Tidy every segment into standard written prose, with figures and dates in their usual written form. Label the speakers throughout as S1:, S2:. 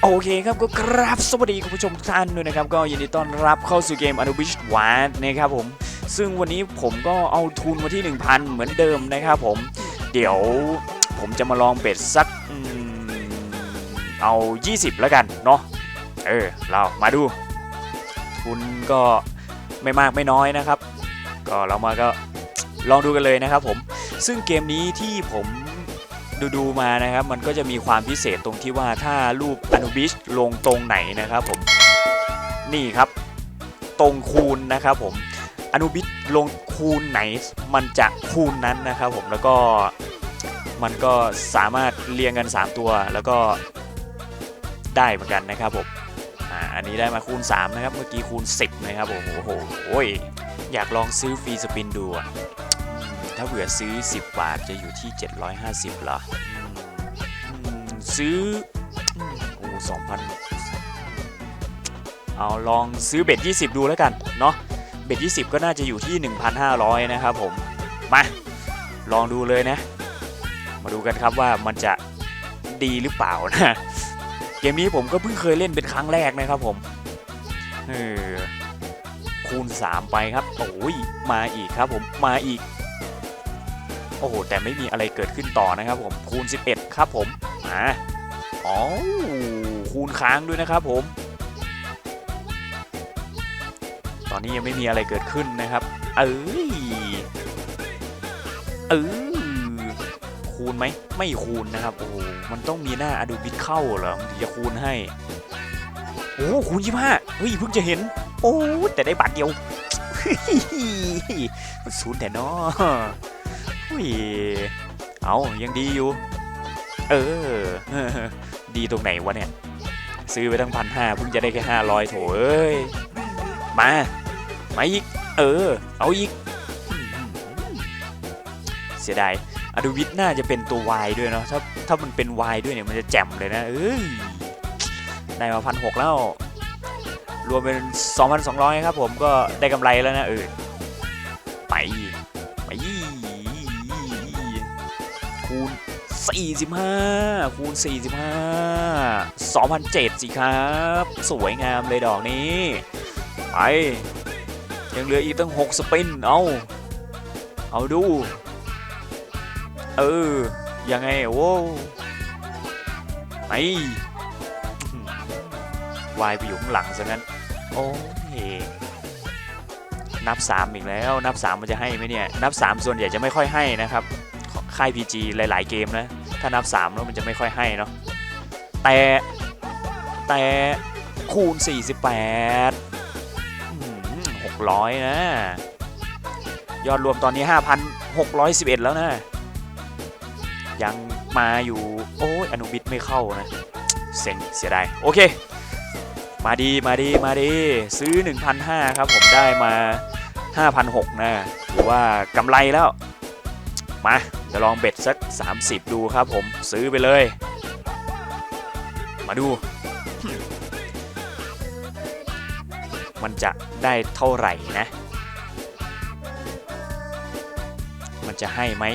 S1: โอเคครับก็ครับสวัสดีคุณผู้ชมทุกท่านด้วยนะครับก็ยินดีต้อนรับเข้าสู่เกม Anubis Ward นะครับผมซึ่งวันนี้ผมก็เอาทุนมาที่ 1,000 เหมือนเดิมนะครับผมเดี๋ยวผมจะมาลองเบ็ดสักเอา20แล้วกันเนาะเรามาดูทุนก็ไม่มากไม่น้อยนะครับก็เรามาก็ลองดูกันเลยนะครับผมซึ่งเกมนี้ที่ผมดูมานะครับมันก็จะมีความพิเศษตรงที่ว่าถ้ารูปอนุบิสลงตรงไหนนะครับผมนี่ครับตรงคูณนะครับผมอนุบิสลงคูณไหนมันจะคูณนั้นนะครับผมแล้วก็มันก็สามารถเรียงกัน3ตัวแล้วก็ได้เหมือนกันนะครับผมอันนี้ได้มาคูณ3นะครับเมื่อกี้คูณ10นะครับโอ้โหอยากลองซื้อฟรีสปินดูถ้าเผื่อซื้อ10 บาทจะอยู่ที่750เหรอซื้อ2,000เอาลองซื้อเบ็ด20ดูแล้วกันเนาะเบ็ด20ก็น่าจะอยู่ที่ 1,500 นะครับผมมาลองดูเลยนะมาดูกันครับว่ามันจะดีหรือเปล่านะเกมนี้ผมก็เพิ่งเคยเล่นเป็นครั้งแรกนะครับผมคูณ3ไปครับโอ้ยมาอีกครับผมมาอีกโอ้โหแต่ไม่มีอะไรเกิดขึ้นต่อนะครับผมคูณ11ครับผมคูณค้างด้วยนะครับผมตอนนี้ยังไม่มีอะไรเกิดขึ้นนะครับคูณไหมไม่คูณนะครับโอ้มันต้องมีหน้าอดูบิทเข้าเหรอถึงจะคูณให้โอ้คูณ25เฮ้ยเพิ่งจะเห็นโอ้แต่ได้บาทเดียวศูนย์แต่นอเอายังดีอยู่ดีตรงไหนวะเนี่ยซื้อไปตั้ง1,500เพิ่งจะได้แค่500โถเอ้ยมาอีกเอาอีกเสียดายอดูวิทน่าจะเป็นตัว Y ด้วยเนาะถ้ามันเป็น Y ด้วยเนี่ยมันจะแจ่มเลยนะได้มา1,600แล้วรวมเป็น 2,200 ครับผมก็ได้กำไรแล้วนะไปคูณ45คูณ45 2,700สิครับสวยงามเลยดอกนี้ไปยังเหลืออีกตั้ง6สปินเอาดูยังไงโว้ไปวายไปอยู่ข้างหลังซะงั้นโอ้ยนับ3อีกแล้วนับ3มันจะให้ไหมเนี่ยนับ3ส่วนใหญ่จะไม่ค่อยให้นะครับค่าย PG หลายๆเกมนะถ้านับ3แล้วมันจะไม่ค่อยให้เนาะแต่คูณ48 600นะยอดรวมตอนนี้ 5,611 แล้วนะยังมาอยู่โอ้ยอนุบิทไม่เข้านะเสียดายโอเคมาดีซื้อ 1,500 ครับผมได้มา 5,600 นะหรือว่ากำไรแล้วมาจะลองเบ็ดสัก30ดูครับผมซื้อไปเลยมาดูมันจะได้เท่าไหร่นะมันจะให้ไหม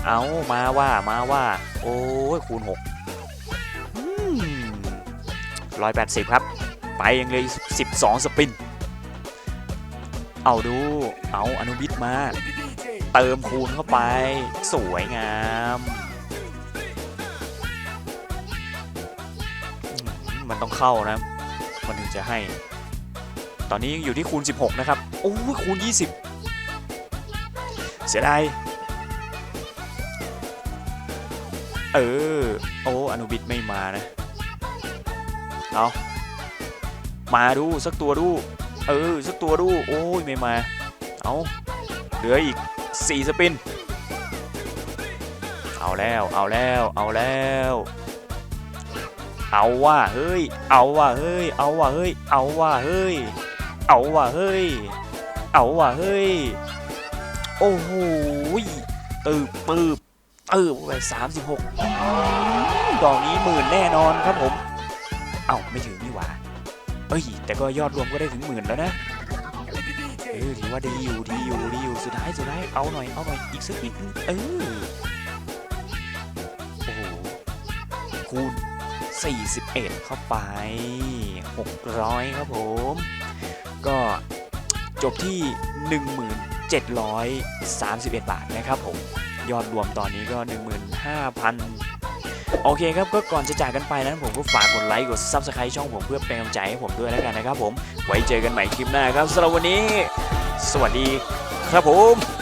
S1: เอามาว่าโอ้ยคูณ6 180ครับไปยังเลย12สปินเอาดูเอาอนุบิทมาเติมคูณเข้าไปสวยงามมันต้องเข้านะมันถึงจะให้ตอนนี้อยู่ที่คูณ16นะครับโอ้ยคูณ20เสียดายอนุบิทไม่มานะเอามาดูสักตัวดูสักตัวดูโอ้ยไม่มาเอาเหลืออีก4สปินเอาแล้วเอาว่าเฮ้ยโอ้โหปืบไป36ดอกนี้10,000แน่นอนครับผมไม่ถึงนี่หว่าแต่ก็ยอดรวมก็ได้ถึง10,000แล้วนะถือว่าดีอยู่สุดท้ายเอาหน่อยอีกสักนิดนึงโอ้โห คูณ41เข้าไป600ครับผมก็จบที่ 1731 บาทนะครับผมยอดรวมตอนนี้ก็ 15,000 โอเคครับก็ก่อนจะจากกันไปนั้นผมก็ฝากกดไลค์กด Subscribe ช่องผมเพื่อเป็นกำลังใจให้ผมด้วยแล้วกันนะครับผมไว้เจอกันใหม่คลิปหน้าครับสำหรับวันนี้สวัสดีครับผม